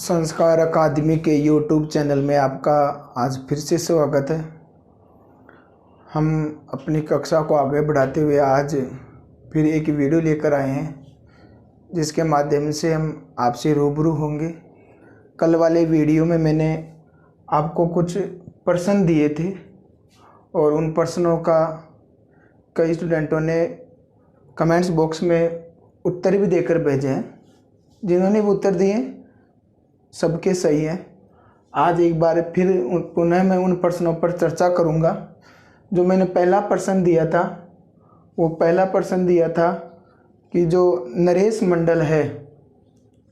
संस्कार अकादमी के YouTube channel में आपका आज फिर से स्वागत है। हम अपनी कक्षा को आगे बढ़ाते हुए आज फिर एक वीडियो लेकर आए हैं जिसके माध्यम से हम आपसे रूबरू होंगे। कल वाले वीडियो में मैंने आपको कुछ प्रश्न दिए थे और उन प्रश्नों का कई स्टूडेंटों ने कमेंट्स बॉक्स में उत्तर भी देकर भेजे हैं। जिन्होंने भी उत्तर दिए सबके सही है। आज एक बार फिर पुनः मैं उन प्रश्नों पर चर्चा करूंगा। जो मैंने पहला प्रश्न दिया था वो पहला प्रश्न दिया था कि जो नरेश मंडल है,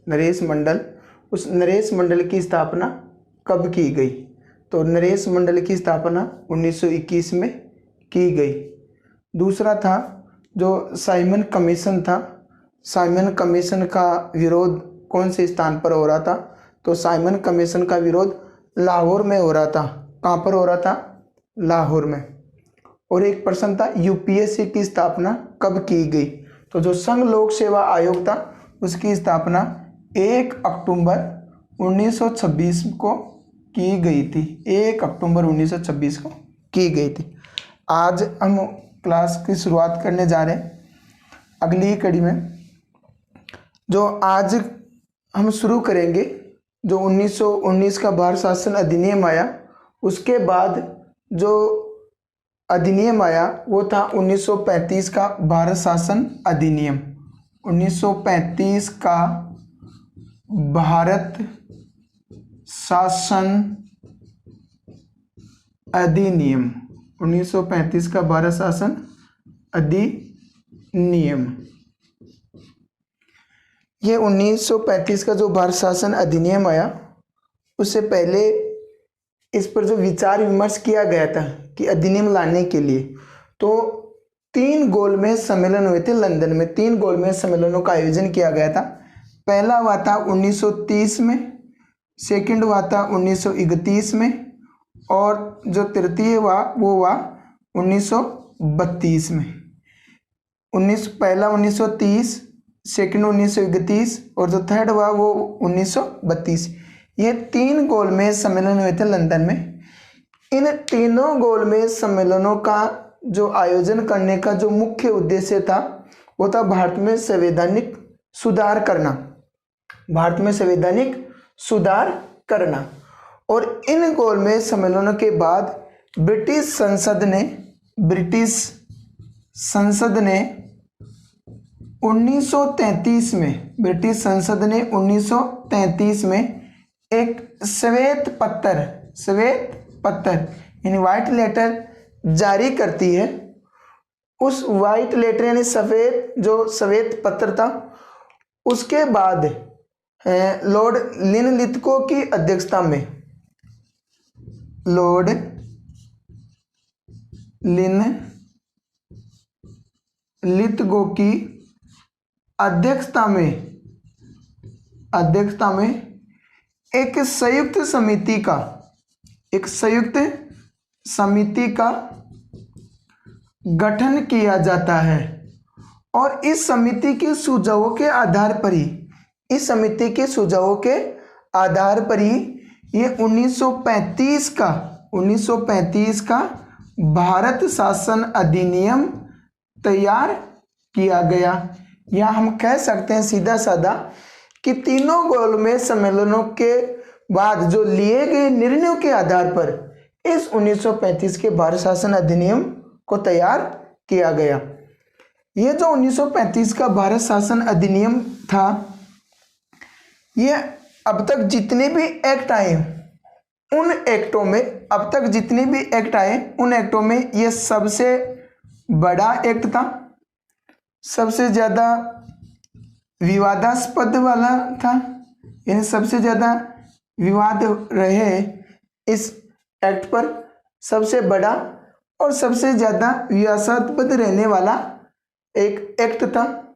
नरेश मंडल, उस नरेश मंडल की स्थापना कब की गई? तो नरेश मंडल की स्थापना 1921 में की गई। दूसरा था जो साइमन कमीशन था, साइमन कमीशन का विरोध कौन से स्थान पर हो रहा था? तो साइमन कमीशन का विरोध लाहौर में हो रहा था। कहाँ पर हो रहा था? लाहौर में। और एक प्रश्न था यूपीएससी की स्थापना कब की गई? तो जो संघ लोक सेवा आयोग था उसकी स्थापना 1 अक्टूबर 1926 को की गई थी। 1 अक्टूबर 1926 को की गई थी। आज हम क्लास की शुरुआत करने जा रहे हैं अगली कड़ी में। जो आज हम शुरू करेंगे, जो 1919 का भारत शासन अधिनियम आया, उसके बाद जो अधिनियम आया वो था 1935 का भारत शासन अधिनियम। 1935 का भारत शासन अधिनियम, 1935 का भारत शासन अधिनियम। ये 1935 का जो भारत शासन अधिनियम आया, उससे पहले इस पर जो विचार विमर्श किया गया था कि अधिनियम लाने के लिए, तो 3 गोलमेज सम्मेलन हुए थे लंदन में। 3 गोलमेज सम्मेलनों का आयोजन किया गया था। पहला हुआ था 1930 में, सेकंड हुआ था 1931 में, और जो तृतीय हुआ वो हुआ 1932 में। पहला 1930, सेकंड 1931 और जो थर्ड हुआ वो 1932। ये 3 गोलमेज सम्मेलन हुए थे लंदन में। इन तीनों गोलमेज सम्मेलनों का जो आयोजन करने का जो मुख्य उद्देश्य था वो था भारत में संवैधानिक सुधार करना, भारत में संवैधानिक सुधार करना। और इन गोलमेज सम्मेलनों के बाद ब्रिटिश संसद ने 1933 में, ब्रिटिश संसद ने 1933 में एक श्वेत पत्र यानी व्हाइट लेटर जारी करती है। उस व्हाइट लेटर यानी श्वेत पत्र था, उसके बाद लॉर्ड लिनलिथगो की अध्यक्षता में, लॉर्ड लिनलिथगो की अध्यक्षता में एक संयुक्त समिति का गठन किया जाता है। और इस समिति के सुझावों के आधार पर ही ये 1935 का भारत शासन अधिनियम तैयार किया गया। या हम कह सकते हैं सीधा साधा कि तीनों गोलमेज सम्मेलनों के बाद जो लिए गए निर्णयों के आधार पर इस 1935 के भारत शासन अधिनियम को तैयार किया गया। ये जो 1935 का भारत शासन अधिनियम था, ये अब तक जितने भी एक्ट आए उन एक्टों में ये सबसे बड़ा एक्ट था, सबसे ज़्यादा विवादास्पद वाला था, यानी सबसे ज़्यादा विवाद रहे इस एक्ट पर, सबसे बड़ा और सबसे ज़्यादा विवादास्पद रहने वाला एक एक्ट था।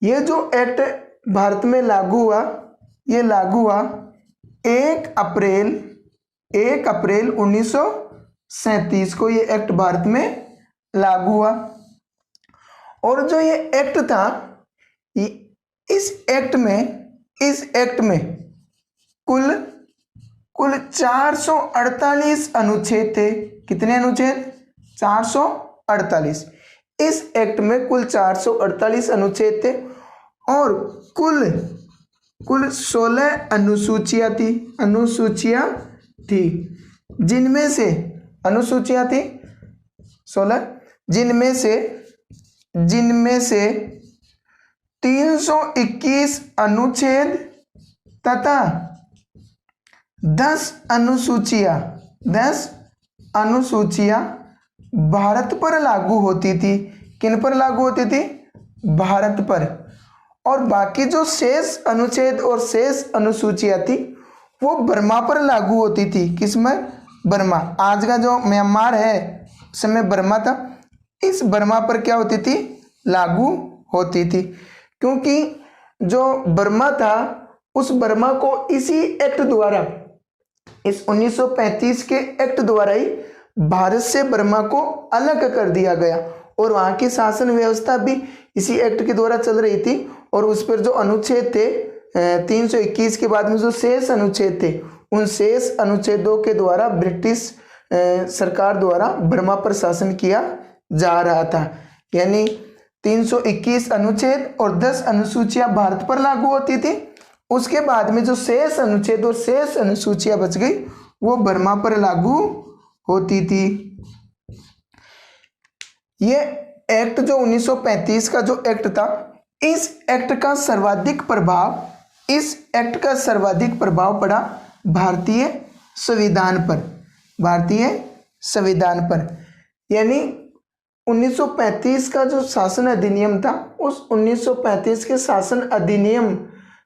ये जो एक्ट भारत में लागू हुआ, ये लागू हुआ 1 अप्रैल 1937 को ये एक्ट भारत में लागू हुआ। और जो ये एक्ट था, इस एक्ट में कुल 448 अनुच्छेद थे। कितने अनुच्छेद? 448। इस एक्ट में कुल 448 अनुच्छेद थे और कुल 16 अनुसूचियां थी जिनमें से 16, जिनमें से 321 अनुच्छेद तथा 10 अनुसूचियां भारत पर लागू होती थी। किन पर लागू होती थी? भारत पर। और बाकी जो शेष अनुच्छेद और शेष अनुसूचियां थी वो बर्मा पर लागू होती थी। किसमें? बर्मा। आज का जो म्यांमार है उस समय बर्मा था, इस बर्मा पर क्या होती थी? लागू होती थी। क्योंकि जो बर्मा था उस बर्मा को इसी एक्ट द्वारा, इस 1935 के एक्ट द्वारा ही भारत से बर्मा को अलग कर दिया गया और वहाँ की शासन व्यवस्था भी इसी एक्ट के द्वारा चल रही थी। और उस पर जो अनुच्छेद थे 321 के बाद में जो शेष अनुच्छेद थे उन शेष अनुच्छेदों के द्वारा ब्रिटिश सरकार द्वारा बर्मा पर शासन किया जा रहा था। यानी 321 अनुच्छेद और 10 अनुसूचियां भारत पर लागू होती थी। उसके बाद में जो शेष अनुच्छेद और शेष अनुसूचियां बच गई वो बर्मा पर लागू होती थी। ये एक्ट जो 1935 का जो एक्ट था, इस एक्ट का सर्वाधिक प्रभाव पड़ा भारतीय संविधान पर। यानी 1935 का जो शासन अधिनियम था उस 1935 के शासन अधिनियम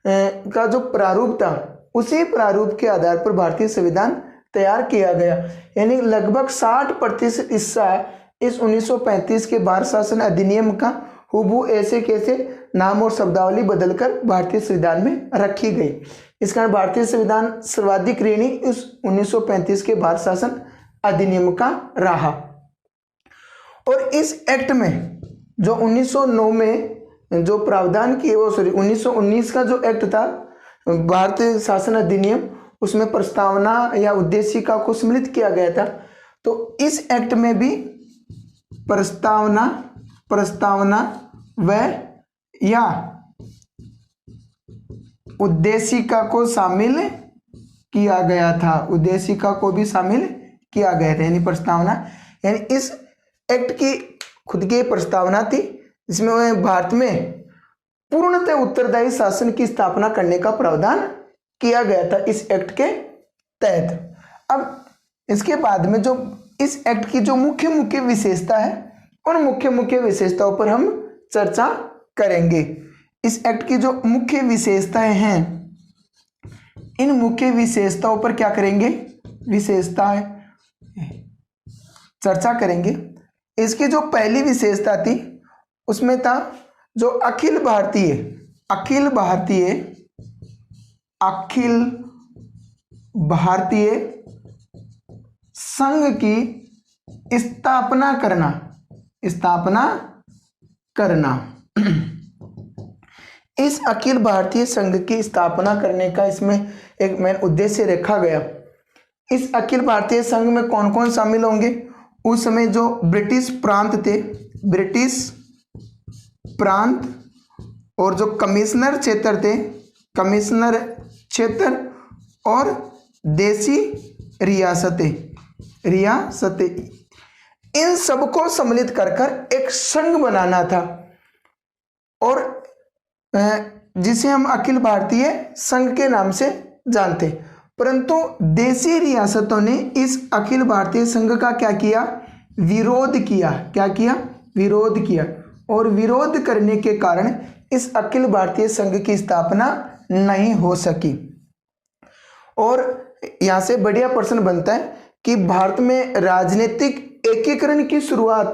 का जो प्रारूप था उसी प्रारूप के आधार पर भारतीय संविधान तैयार किया गया। यानी लगभग 60% हिस्सा इस 1935 के भारत शासन अधिनियम का हुबहू ऐसे कैसे नाम और शब्दावली बदलकर भारतीय संविधान में रखी गई। इस कारण भारतीय संविधान सर्वाधिक ऋणी इस 1935 के भारत शासन अधिनियम का रहा। और इस एक्ट में जो 1909 में जो प्रावधान किए वो 1919 का जो एक्ट था भारतीय शासन अधिनियम, उसमें प्रस्तावना या उद्देशिका को सम्मिलित किया गया था। तो इस एक्ट में भी प्रस्तावना व या उद्देशिका को शामिल किया गया था। उद्देशिका को भी शामिल किया गया था। यानी प्रस्तावना, यानी इस एक्ट की खुद की प्रस्तावना थी जिसमें भारत में पूर्णतः उत्तरदायी शासन की स्थापना करने का प्रावधान किया गया था इस एक्ट के तहत। अब इसके बाद में जो इस एक्ट की जो मुख्य विशेषता है उन मुख्य विशेषताओं पर हम चर्चा करेंगे। इस एक्ट की जो मुख्य विशेषताएं हैं इन मुख्य विशेषताओं पर क्या करेंगे? विशेषताएं चर्चा करेंगे। इसकी जो पहली विशेषता थी उसमें था जो अखिल भारतीय संघ की स्थापना करना। इस अखिल भारतीय संघ की स्थापना करने का इसमें एक मेन उद्देश्य रखा गया। इस अखिल भारतीय संघ में कौन कौन शामिल होंगे? उस समय जो ब्रिटिश प्रांत थे, ब्रिटिश प्रांत और जो कमिश्नर क्षेत्र थे, कमिश्नर क्षेत्र और देसी रियासतें, इन सबको सम्मिलित कर एक संघ बनाना था और जिसे हम अखिल भारतीय संघ के नाम से जानते। परंतु देसी रियासतों ने इस अखिल भारतीय संघ का क्या किया? विरोध किया और विरोध करने के कारण इस अखिल भारतीय संघ की स्थापना नहीं हो सकी। और यहाँ से बढ़िया प्रश्न बनता है कि भारत में राजनीतिक एकीकरण की शुरुआत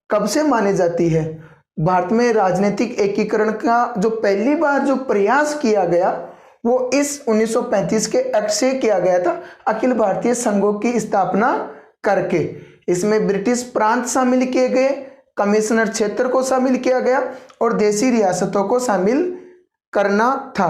कब से मानी जाती है? भारत में राजनीतिक एकीकरण का जो पहली बार जो प्रयास किया गया वो इस 1935 के एक्ट से किया गया था, अखिल भारतीय संघों की स्थापना करके। इसमें ब्रिटिश प्रांत शामिल किए गए, कमिश्नर क्षेत्र को शामिल किया गया और देसी रियासतों को शामिल करना था।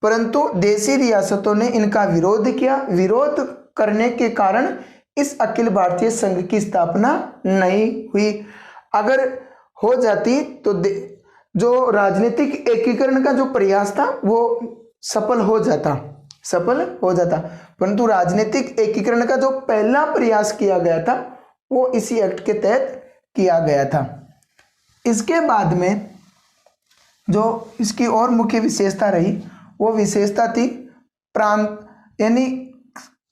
परंतु देशी रियासतों ने इनका विरोध किया। विरोध करने के कारण इस अखिल भारतीय संघ की स्थापना नहीं हुई। अगर हो जाती तो जो राजनीतिक एकीकरण का जो प्रयास था वो सफल हो जाता, परंतु राजनीतिक एकीकरण का जो पहला प्रयास किया गया था वो इसी एक्ट के तहत किया गया था। इसके बाद में जो इसकी और मुख्य विशेषता रही वो विशेषता थी प्रांत, यानी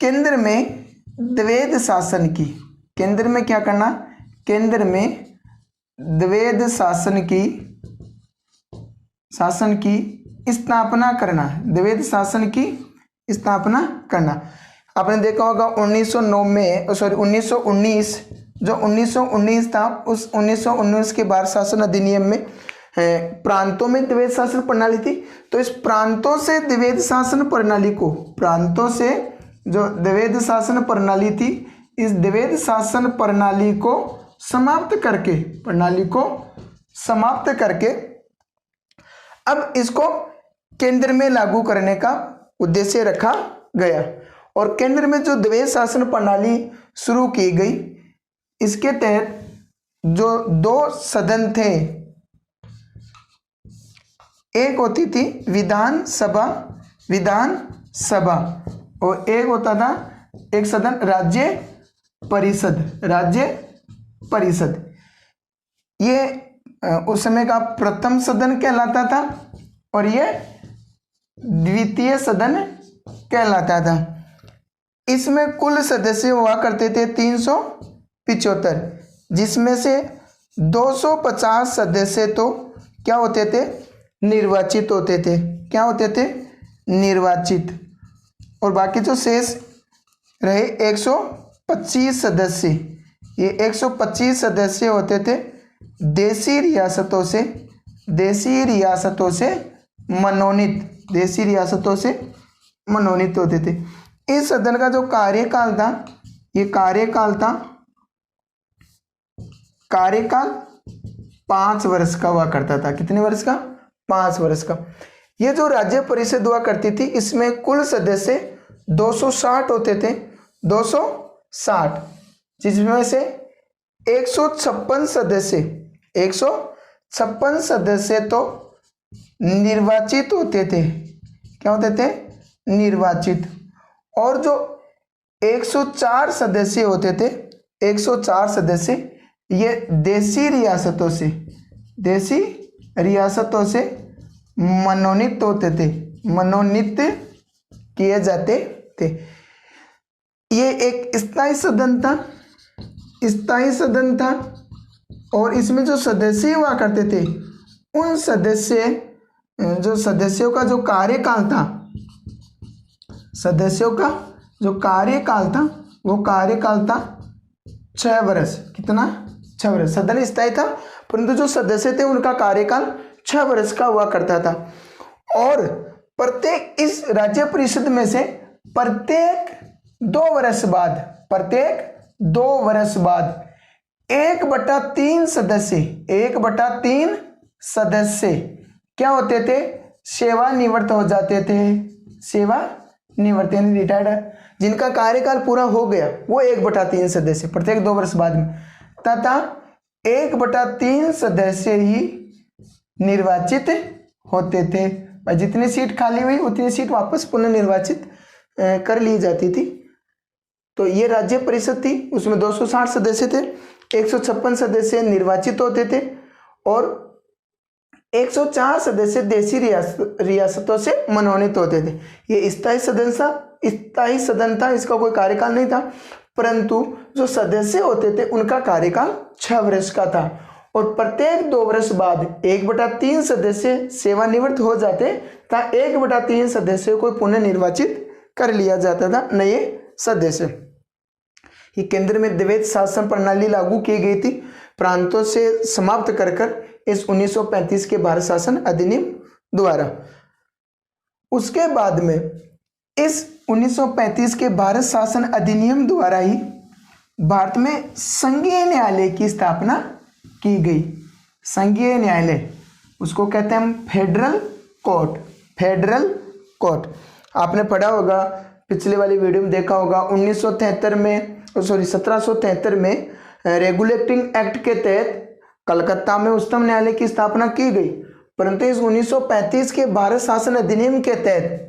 केंद्र में द्वैध शासन की। केंद्र में क्या करना? केंद्र में द्वैध शासन की स्थापना करना, द्वैध शासन की स्थापना करना। आपने देखा होगा 1919 जो 1919 था, उस 1919 के भारत शासन अधिनियम में प्रांतों में द्वैध शासन प्रणाली थी। तो इस प्रांतों से द्वैध शासन प्रणाली को, प्रांतों से जो द्वैध शासन प्रणाली थी, इस द्वैध शासन प्रणाली को समाप्त करके अब इसको केंद्र में लागू करने का उद्देश्य रखा गया। और केंद्र में जो द्वैध शासन प्रणाली शुरू की गई, इसके तहत जो 2 सदन थे, एक होती थी विधानसभा और एक होता था एक सदन राज्य परिषद। ये उस समय का प्रथम सदन कहलाता था और ये द्वितीय सदन कहलाता था। इसमें कुल सदस्य हुआ करते थे 375, जिसमें से 250 सदस्य तो क्या होते थे? निर्वाचित होते थे। क्या होते थे? निर्वाचित। और बाकी जो शेष रहे 125 सदस्य, ये 125 सदस्य होते थे देशी रियासतों से मनोनीत होते थे। इस सदन का जो कार्यकाल था, ये कार्यकाल 5 वर्ष का हुआ करता था। कितने वर्ष का? 5 वर्ष का। ये जो राज्य परिषद हुआ करती थी, इसमें कुल सदस्य 260 होते थे, 260, जिसमें से 156 सदस्य तो निर्वाचित होते थे। क्या होते थे? निर्वाचित। और जो 104 सदस्य होते थे, 104 सदस्य ये देशी रियासतों से मनोनीत होते थे, मनोनीत किए जाते थे। ये एक स्थायी सदन था और इसमें जो सदस्य हुआ करते थे, उन सदस्यों का जो कार्यकाल था, वो कार्यकाल था 6 वर्ष। कितना? 6 वर्ष। सदन स्थायी था, परंतु जो सदस्य थे उनका कार्यकाल 6 वर्ष का हुआ करता था। और प्रत्येक इस राज्य परिषद में से प्रत्येक 2 वर्ष बाद 1/3 सदस्य क्या होते थे? सेवानिवृत्त हो जाते थे। सेवानिवृत्त यानी रिटायर्ड, जिनका कार्यकाल पूरा हो गया, वो 1/3 सदस्य प्रत्येक 2 वर्ष बाद में, तथा 1/3 सदस्य ही निर्वाचित होते थे। जितनी सीट खाली हुई उतनी सीट वापस पुनः निर्वाचित कर ली जाती थी। तो ये राज्य परिषद थी, उसमें 260 सदस्य थे, 156 सदस्य निर्वाचित होते थे और 104 सदस्य देशी रियासतों से मनोनीत होते थे। ये स्थायी सदन था, इसका कोई कार्यकाल नहीं था, परंतु जो सदस्य होते थे उनका कार्यकाल 6 वर्ष का था। और प्रत्येक 2 वर्ष बाद 1/3 सदस्य सेवानिवृत्त हो जाते तथा 1/3 सदस्यों को पुनः निर्वाचित कर लिया जाता था, नए सदस्य। ये केंद्र में द्वैध शासन प्रणाली लागू की गई थी, प्रांतों से समाप्त कर इस 1935 के भारत शासन अधिनियम द्वारा। उसके बाद में इस 1935 के भारत शासन अधिनियम द्वारा ही भारत में संघीय न्यायालय की स्थापना की गई। संघीय न्यायालय उसको कहते हैं हम फेडरल कोर्ट। आपने पढ़ा होगा, पिछले वाली वीडियो में देखा होगा, 1973 में 1773 में रेगुलेटिंग एक्ट के तहत कलकत्ता में उच्चतम न्यायालय की स्थापना की गई। परंतु इस 1935 के भारत शासन अधिनियम के तहत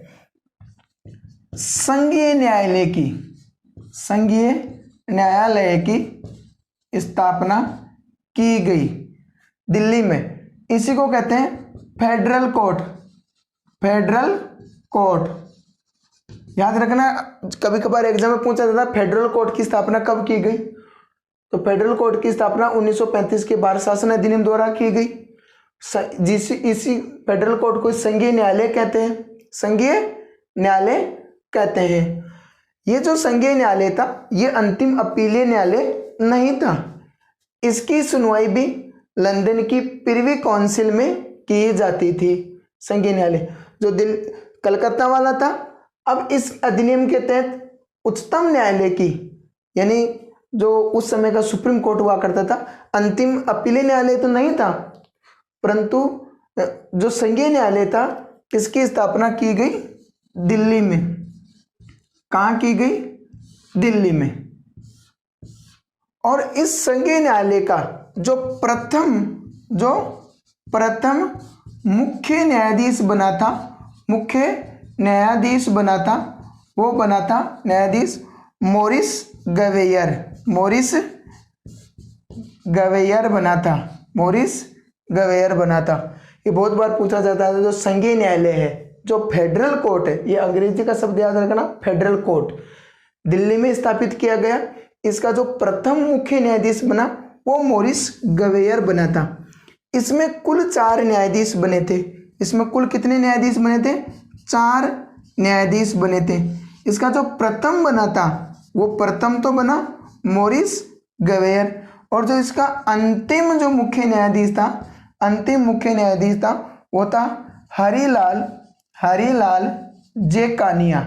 संघीय न्यायालय की स्थापना की गई दिल्ली में। इसी को कहते हैं फेडरल कोर्ट। याद रखना, कभी कभार एग्जाम में पूछा जाता है फेडरल कोर्ट की स्थापना कब की गई, तो फेडरल कोर्ट की स्थापना 1935 के भारत शासन अधिनियम द्वारा की गई। इसी फेडरल कोर्ट को संघीय न्यायालय कहते हैं। ये जो संघीय न्यायालय था, ये अंतिम अपीलीय न्यायालय नहीं था। इसकी सुनवाई भी लंदन की प्रिवी काउंसिल में की जाती थी। संघीय न्यायालय जो कलकत्ता वाला था, अब इस अधिनियम के तहत उच्चतम न्यायालय की, यानी जो उस समय का सुप्रीम कोर्ट हुआ करता था, अंतिम अपीलीय न्यायालय तो नहीं था, परंतु जो संघीय न्यायालय था, इसकी स्थापना की गई दिल्ली में। कहाँ की गई? दिल्ली में। और इस संघीय न्यायालय का जो प्रथम मुख्य न्यायाधीश बना था, वो बना था न्यायाधीश मोरिस गवेयर बना था। ये बहुत बार पूछा जाता है, जो संघीय न्यायालय है, जो फेडरल कोर्ट है, ये अंग्रेजी का शब्द याद रखना, फेडरल कोर्ट दिल्ली में स्थापित किया गया। इसका जो प्रथम मुख्य न्यायाधीश बना वो मोरिस गवेयर बना था। इसमें कुल 4 न्यायाधीश बने थे। इसमें कुल कितने न्यायाधीश बने थे? 4 न्यायाधीश बने थे। इसका जो प्रथम बना था, वो प्रथम तो बना मोरिस गवेयर, और जो इसका अंतिम जो मुख्य न्यायाधीश था, वो था हरिलाल जे कानिया।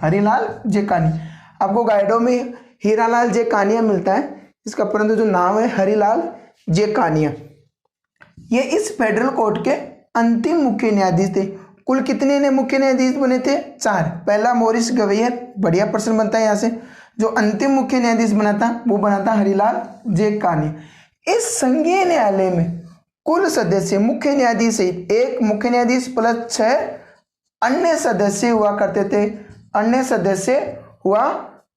हरिलाल जे कानिया। आपको गाइडों में हीरालाल जे कानिया मिलता है, इसका परंतु जो नाम है हरिलाल जे कानिया। ये इस फेडरल कोर्ट के अंतिम मुख्य न्यायाधीश थे। कुल कितने ने मुख्य न्यायाधीश बने थे? 4। पहला मोरिस गवेयर, बढ़िया प्रश्न बनता है यहाँ से। जो अंतिम मुख्य न्यायाधीश बना था, वो बना था हरिलाल जे कानिया। इस संघीय न्यायालय में कुल सदस्य मुख्य न्यायाधीश सहित 1 मुख्य न्यायाधीश प्लस 6 अन्य सदस्य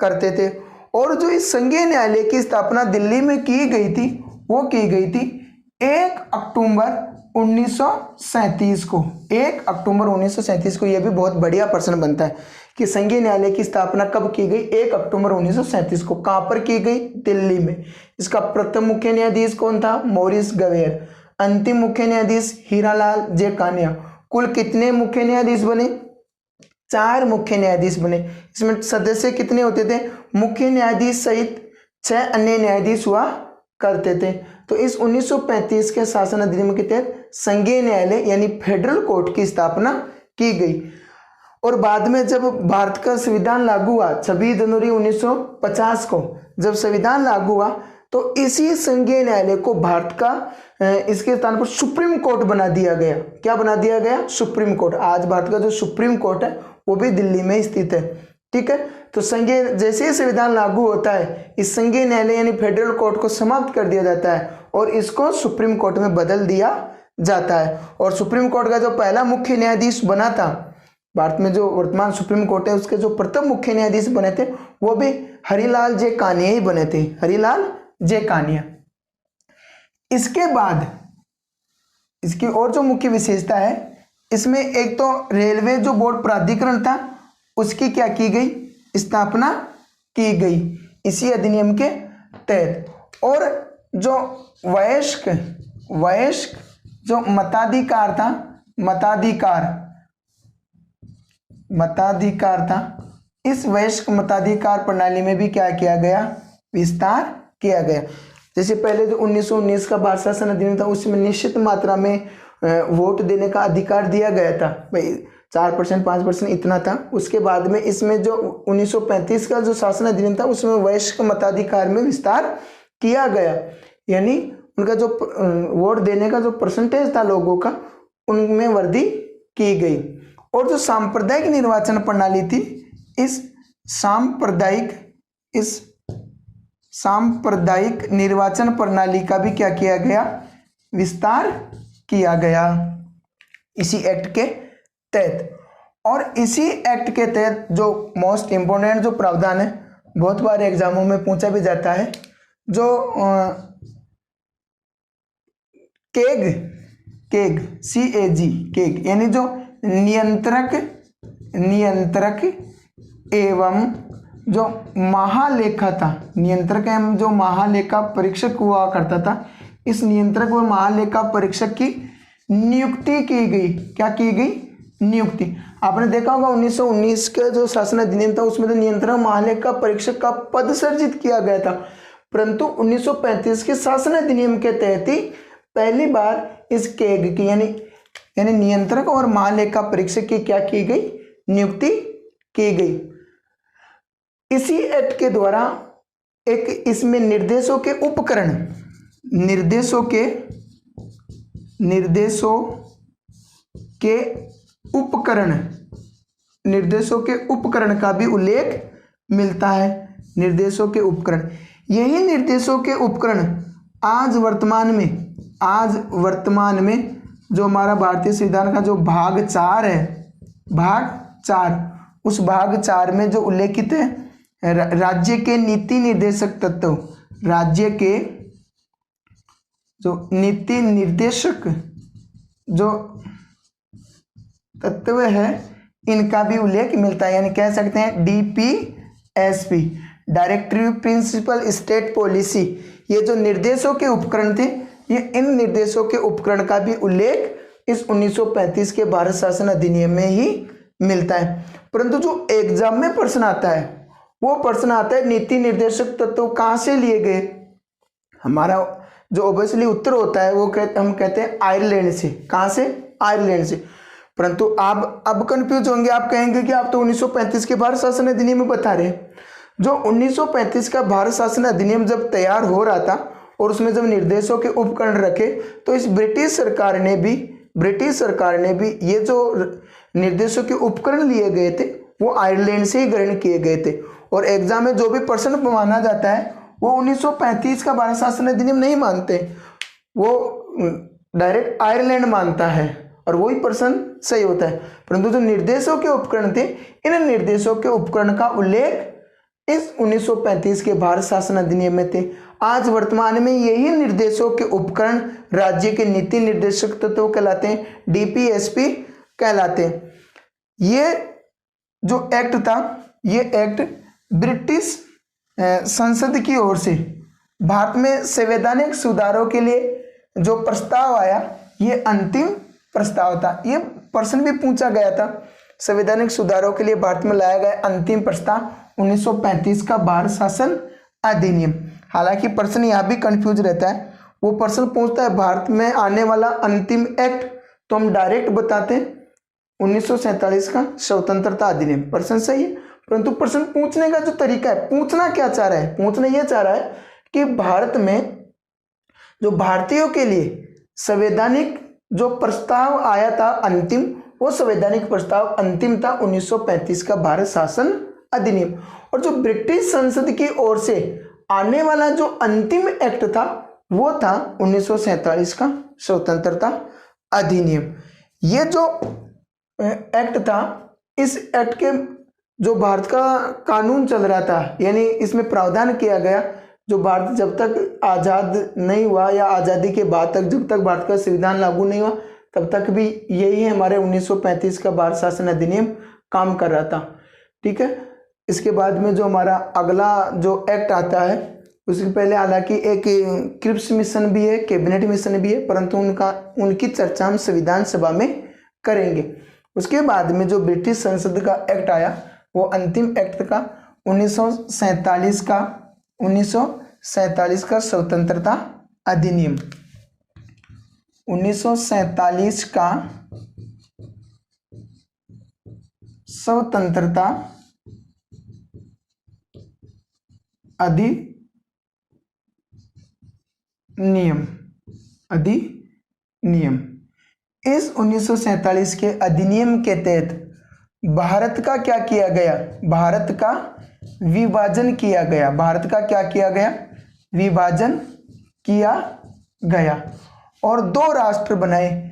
करते थे। और जो इस संघीय न्यायालय की स्थापना दिल्ली में की गई थी, वो की गई थी 1 अक्टूबर 1937 को। 1 अक्टूबर 1937 को। यह भी बहुत बढ़िया प्रश्न बनता है कि संघीय न्यायालय की स्थापना कब की गई? 1 अक्टूबर 1937 को। कहाँ पर की गई? दिल्ली में। इसका प्रथम मुख्य न्यायाधीश कौन था? मोरिस गवेयर। अंतिम मुख्य न्यायाधीश हीरालाल जे कानिया। कुल कितने मुख्य न्यायाधीश बने? 4 मुख्य न्यायाधीश बने। इसमें सदस्य कितने होते थे? मुख्य न्यायाधीश सहित 6 अन्य न्यायाधीश हुआ करते थे। तो इस 1935 के शासन अधिनियम के तहत संघीय न्यायालय यानी फेडरल कोर्ट की स्थापना की गई। और बाद में जब भारत का संविधान लागू हुआ 26 जनवरी 1950 को, जब संविधान लागू हुआ, तो इसी संघीय न्यायालय को भारत का इसके स्थान पर सुप्रीम कोर्ट बना दिया गया। क्या बना दिया गया? Supreme court. आज भारत का जो सुप्रीम कोर्ट है वो भी दिल्ली में स्थित है। ठीक है। तो संघीय जैसे ही संविधान लागू होता है, इस संघीय न्यायालय यानी फेडरल कोर्ट को समाप्त कर दिया जाता है और इसको सुप्रीम कोर्ट में बदल दिया जाता है। और सुप्रीम कोर्ट का जो पहला मुख्य न्यायाधीश बना था, भारत में जो वर्तमान सुप्रीम कोर्ट है, उसके जो प्रथम मुख्य न्यायाधीश बने थे, वो भी हरिलाल जे कानिया ही बने थे। हरिलाल जे कानिया। इसके बाद इसकी और जो मुख्य विशेषता है, इसमें एक तो रेलवे जो बोर्ड प्राधिकरण था, उसकी क्या की गई? स्थापना की गई इसी अधिनियम के तहत। और जो वयस्क जो मताधिकार था, इस वयस्क मताधिकार प्रणाली में भी क्या किया गया? विस्तार किया गया। जैसे पहले जो 1919 का भारत शासन अधिनियम था, उसमें निश्चित मात्रा में वोट देने का अधिकार दिया गया था, भाई 4% 5% इतना था। उसके बाद में इसमें जो 1935 का जो शासन अधिनियम था, उसमें वयस्क मताधिकार में विस्तार किया गया, यानी उनका जो वोट देने का जो परसेंटेज था लोगों का, उनमें वृद्धि की गई। और जो सांप्रदायिक निर्वाचन प्रणाली थी, इस सांप्रदायिक निर्वाचन प्रणाली का भी क्या किया गया, विस्तार किया गया इसी एक्ट के तहत। और इसी एक्ट के तहत जो मोस्ट इम्पोर्टेंट जो प्रावधान है, बहुत बार एग्जामों में पूछा भी जाता है, जो केग CAG यानी जो नियंत्रक एवं जो महालेखा था, नियंत्रक एवं जो महालेखा परीक्षक हुआ करता था, इस नियंत्रक व महालेखा परीक्षक की नियुक्ति की गई। क्या की गई, नियुक्ति। आपने देखा होगा 1919 का जो शासन अधिनियम था, उसमें तो नियंत्रक महालेखा परीक्षक का पद सृजित किया गया था, परंतु 1935 के शासन अधिनियम के तहत ही पहली बार इस केग की यानी नियंत्रक और महालेखा परीक्षक की क्या की गई, नियुक्ति की गई। इसी एक्ट के द्वारा एक इसमें निर्देशों के उपकरण का भी उल्लेख मिलता है। निर्देशों के उपकरण, यही निर्देशों के उपकरण आज वर्तमान में जो हमारा भारतीय संविधान का जो भाग 4 है, उस भाग 4 में जो उल्लेखित है, राज्य के नीति निर्देशक तत्व, राज्य के जो नीति निर्देशक जो तत्व है, इनका भी उल्लेख मिलता है। यानी कह सकते हैं DPSP, directive principle state policy, ये जो निर्देशों के उपकरण थे, ये इन निर्देशों के उपकरण का भी उल्लेख इस 1935 के भारत शासन अधिनियम में ही मिलता है। परंतु जो एग्जाम में प्रश्न आता है, वो प्रश्न आता है नीति निर्देशक तत्व कहाँ से लिए गए। हमारा जो ऑब्वियसली उत्तर होता है वो हम कहते हैं आयरलैंड से। कहाँ से, आयरलैंड से। परंतु आप अब कंफ्यूज होंगे, आप कहेंगे कि आप तो 1935 के भारत शासन अधिनियम में बता रहे हैं। जो 1935 का भारत शासन अधिनियम जब तैयार हो रहा था और उसमें जब निर्देशों के उपकरण रखे, तो इस ब्रिटिश सरकार ने भी ये जो निर्देशों के उपकरण लिए गए थे, वो आयरलैंड से ही ग्रहण किए गए थे। और एग्जाम में जो भी प्रश्न माना जाता है, वो 1935 का भारत शासन अधिनियम नहीं मानते, वो डायरेक्ट आयरलैंड मानता है, और वही प्रश्न सही होता है। परंतु जो निर्देशों के उपकरण थे, इन निर्देशों के उपकरण का उल्लेख इस 1935 के भारत शासन अधिनियम में थे। आज वर्तमान में यही निर्देशों के उपकरण राज्य के नीति निर्देशक तत्व कहलाते हैं, DPSP कहलाते हैं। ये जो एक्ट था, ये एक्ट ब्रिटिश संसद की ओर से भारत में संवैधानिक सुधारों के लिए जो प्रस्ताव आया, ये अंतिम प्रस्ताव था। ये प्रश्न भी पूछा गया था, संवैधानिक सुधारों के लिए भारत में लाया गया अंतिम प्रस्ताव 1935 का भारत शासन अधिनियम। हालांकि प्रश्न यहाँ भी कंफ्यूज रहता है, वो प्रश्न पूछता है भारत में आने वाला अंतिम एक्ट, तो हम डायरेक्ट बताते हैं 1947 का स्वतंत्रता अधिनियम। प्रश्न सही है, परंतु प्रश्न पूछने का जो तरीका है, पूछना क्या चाह रहा है, पूछना यह चाह रहा है कि भारत में जो भारतीयों के लिए संवैधानिक जो प्रस्ताव आया था अंतिम, वो संवैधानिक प्रस्ताव अंतिम था 1935 का भारत शासन अधिनियम। और जो ब्रिटिश संसद की ओर से आने वाला जो अंतिम एक्ट था, वो था 1947 का स्वतंत्रता अधिनियम। ये जो एक्ट था, इस एक्ट के जो भारत का कानून चल रहा था, यानी इसमें प्रावधान किया गया, जो भारत जब तक आज़ाद नहीं हुआ या आज़ादी के बाद तक, जब तक भारत का संविधान लागू नहीं हुआ, तब तक भी यही हमारे 1935 का भारत शासन अधिनियम काम कर रहा था। ठीक है। इसके बाद में जो हमारा अगला जो एक्ट आता है, उसके पहले हालांकि एक क्रिप्स मिशन भी है, कैबिनेट मिशन भी है, परंतु उनकी चर्चा हम संविधान सभा में करेंगे। उसके बाद में जो ब्रिटिश संसद का एक्ट आया, वो अंतिम एक्ट का 1947 का स्वतंत्रता अधिनियम। 1947 का स्वतंत्रता अधिनियम। इस 1947 के अधिनियम के तहत भारत का क्या किया गया? भारत का विभाजन किया गया। भारत का क्या किया गया? विभाजन किया गया और दो राष्ट्र बनाए,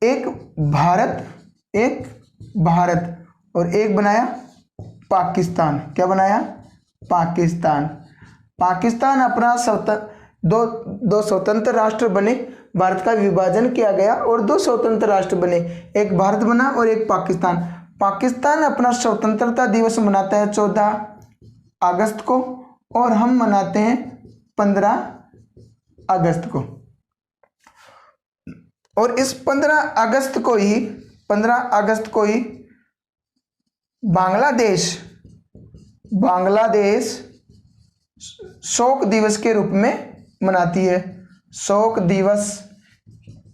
एक भारत और एक बनाया पाकिस्तान। क्या बनाया? पाकिस्तान। पाकिस्तान अपना दो स्वतंत्र राष्ट्र बने, भारत का विभाजन किया गया और दो स्वतंत्र राष्ट्र बने, एक भारत बना और एक पाकिस्तान। पाकिस्तान अपना स्वतंत्रता दिवस मनाता है 14 अगस्त को और हम मनाते हैं 15 अगस्त को। और इस 15 अगस्त को ही बांग्लादेश शोक दिवस के रूप में मनाती है। शोक दिवस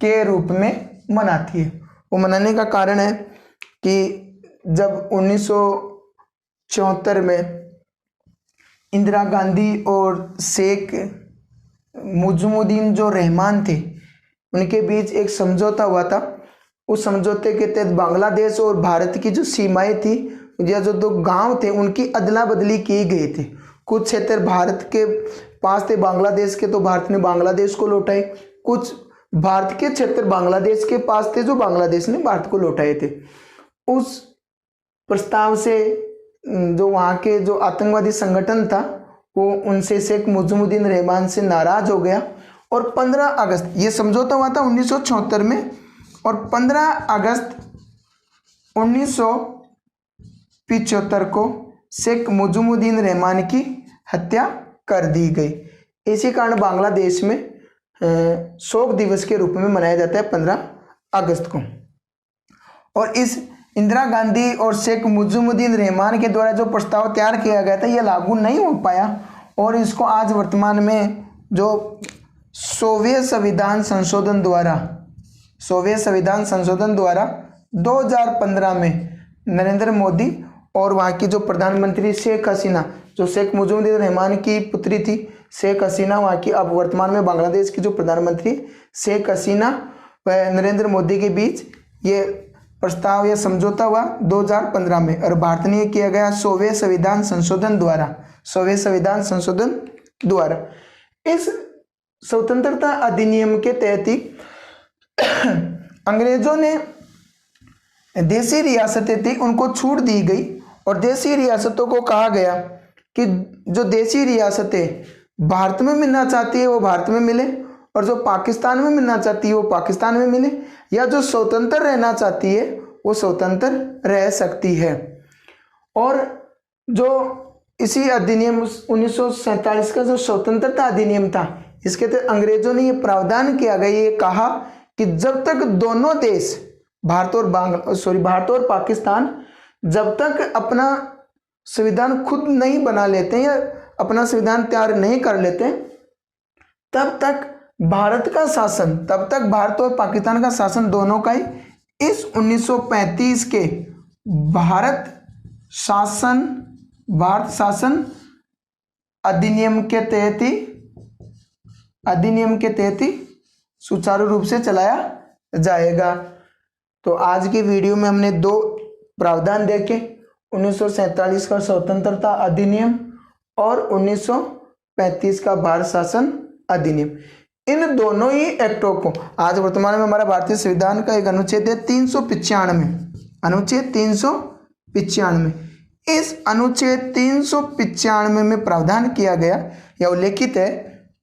के रूप में मनाती है। वो मनाने का कारण है कि जब 1974 में इंदिरा गांधी और शेख मुजिबुद्दीन जो रहमान थे उनके बीच एक समझौता हुआ था। उस समझौते के तहत बांग्लादेश और भारत की जो सीमाएं थी या जो दो गांव थे उनकी अदला बदली की गई थी। कुछ क्षेत्र भारत के पास थे बांग्लादेश के, तो भारत ने बांग्लादेश को लौटाए। कुछ भारत के क्षेत्र बांग्लादेश के पास थे जो बांग्लादेश ने भारत को लौटाए थे। उस प्रस्ताव से जो वहाँ के जो आतंकवादी संगठन था वो उनसे शेख मुजिबुद्दीन रहमान से नाराज हो गया और 15 अगस्त, ये समझौता हुआ था 1974 में, और 15 अगस्त 1975 को शेख मुजिबुद्दीन रहमान की हत्या कर दी गई। इसी कारण बांग्लादेश में शोक दिवस के रूप में मनाया जाता है 15 अगस्त को। और इस इंदिरा गांधी और शेख मुजिबुद्दीन रहमान के द्वारा जो प्रस्ताव तैयार किया गया था यह लागू नहीं हो पाया और इसको आज वर्तमान में जो सोवियत संविधान संशोधन द्वारा 2015 में नरेंद्र मोदी और वहाँ की जो प्रधानमंत्री शेख हसीना, जो शेख मुजिबुद्दीन रहमान की पुत्री थी शेख हसीना, वहाँ की अब वर्तमान में बांग्लादेश की जो प्रधानमंत्री शेख हसीना व नरेंद्र मोदी के बीच ये प्रस्ताव या समझौता हुआ 2015 में और भारत ने किया गया सोवियत संविधान संशोधन द्वारा। इस स्वतंत्रता अधिनियम के तहत ही अंग्रेजों ने देसी रियासतें थी उनको छूट दी गई और देसी रियासतों को कहा गया कि जो देसी रियासतें भारत में मिलना चाहती है वो भारत में मिले और जो पाकिस्तान में मिलना चाहती है वो पाकिस्तान में मिले, या जो स्वतंत्र रहना चाहती है वो स्वतंत्र रह सकती है। और जो इसी अधिनियम 1947 का जो स्वतंत्रता अधिनियम था इसके तहत अंग्रेजों ने ये प्रावधान किया गया, ये कहा कि जब तक दोनों देश भारत और पाकिस्तान जब तक अपना संविधान खुद नहीं बना लेते हैं या अपना संविधान तैयार नहीं कर लेते तब तक भारत और पाकिस्तान का शासन दोनों का ही इस 1935 के भारत शासन अधिनियम के तहत ही सुचारू रूप से चलाया जाएगा। तो आज की वीडियो में हमने दो प्रावधान देखे, 1947 का स्वतंत्रता अधिनियम और 1935 का भारत शासन अधिनियम। इन दोनों ही एक्टों को आज वर्तमान में हमारा भारतीय संविधान का एक अनुच्छेद है 395, अनुच्छेद 395। इस अनुच्छेद 395 में प्रावधान किया गया या उल्लेखित है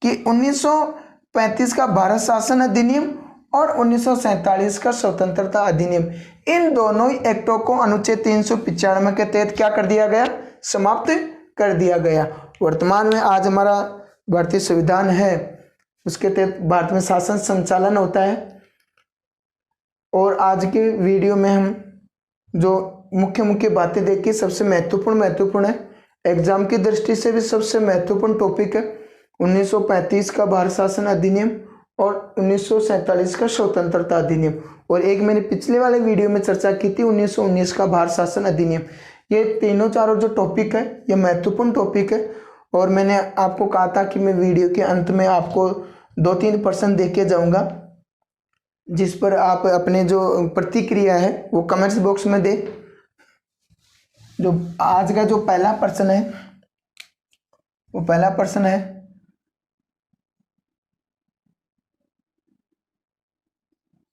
कि 1935 का भारत शासन अधिनियम और 1947 का स्वतंत्रता अधिनियम, इन दोनों ही एक्टों को अनुच्छेद 395 के तहत क्या कर दिया गया? समाप्त कर दिया गया। वर्तमान में आज हमारा भारतीय संविधान है उसके तहत भारत में शासन संचालन होता है। और आज के वीडियो में हम जो मुख्य बातें देखी, सबसे महत्वपूर्ण है, एग्जाम की दृष्टि से भी सबसे महत्वपूर्ण टॉपिक है 1935 का भारत शासन अधिनियम और 1947 का स्वतंत्रता अधिनियम। और एक मैंने पिछले वाले वीडियो में चर्चा की थी 1919 का भारत शासन अधिनियम। ये तीनों चारों जो टॉपिक है ये महत्वपूर्ण टॉपिक है और मैंने आपको कहा था कि मैं वीडियो के अंत में आपको 2-3 प्रश्न दे के जाऊँगा। जिस पर आप अपने जो प्रतिक्रिया है वो कमेंट्स बॉक्स में दे। जो आज का जो पहला प्रश्न है वो पहला प्रश्न है,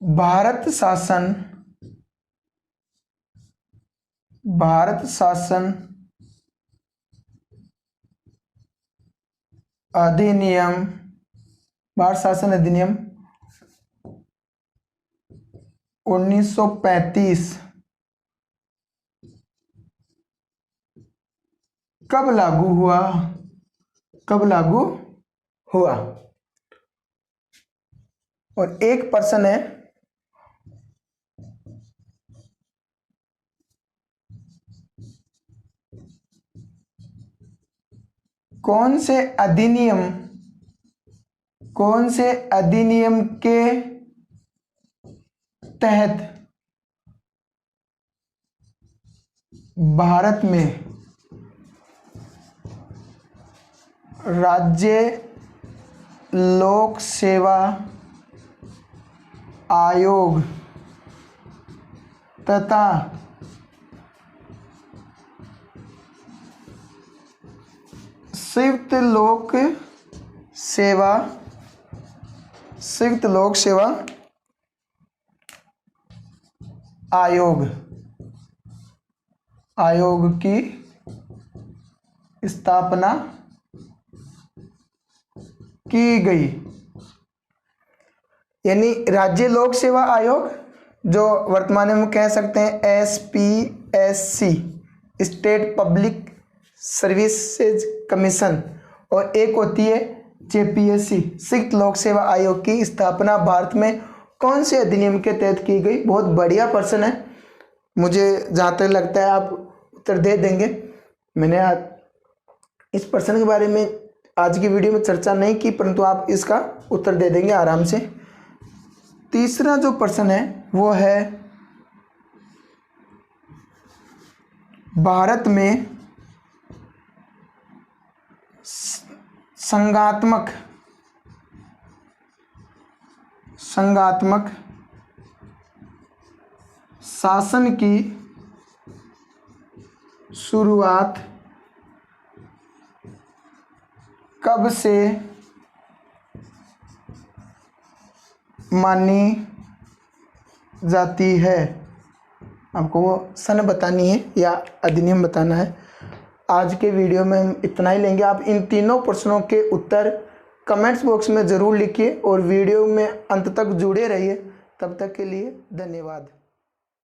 भारत शासन अधिनियम 1935 कब लागू हुआ? और एक प्रश्न है, कौन से अधिनियम के तहत भारत में राज्य लोक सेवा आयोग तथा संयुक्त लोक सेवा आयोग की स्थापना की गई? यानी राज्य लोक सेवा आयोग, जो वर्तमान में हम कह सकते हैं SPSC, state public services commission, और एक होती है JPSC, संयुक्त लोक सेवा आयोग की स्थापना भारत में कौन से अधिनियम के तहत की गई? बहुत बढ़िया प्रश्न है, मुझे जहाँ तक लगता है आप उत्तर दे देंगे। मैंने आज इस प्रश्न के बारे में आज की वीडियो में चर्चा नहीं की, परंतु आप इसका उत्तर दे देंगे आराम से। तीसरा जो प्रश्न है वो है, भारत में संघात्मक शासन की शुरुआत कब से मानी जाती है? आपको वो सन बतानी है या अधिनियम बताना है। आज के वीडियो में हम इतना ही लेंगे। आप इन तीनों प्रश्नों के उत्तर कमेंट्स बॉक्स में ज़रूर लिखिए और वीडियो में अंत तक जुड़े रहिए। तब तक के लिए धन्यवाद।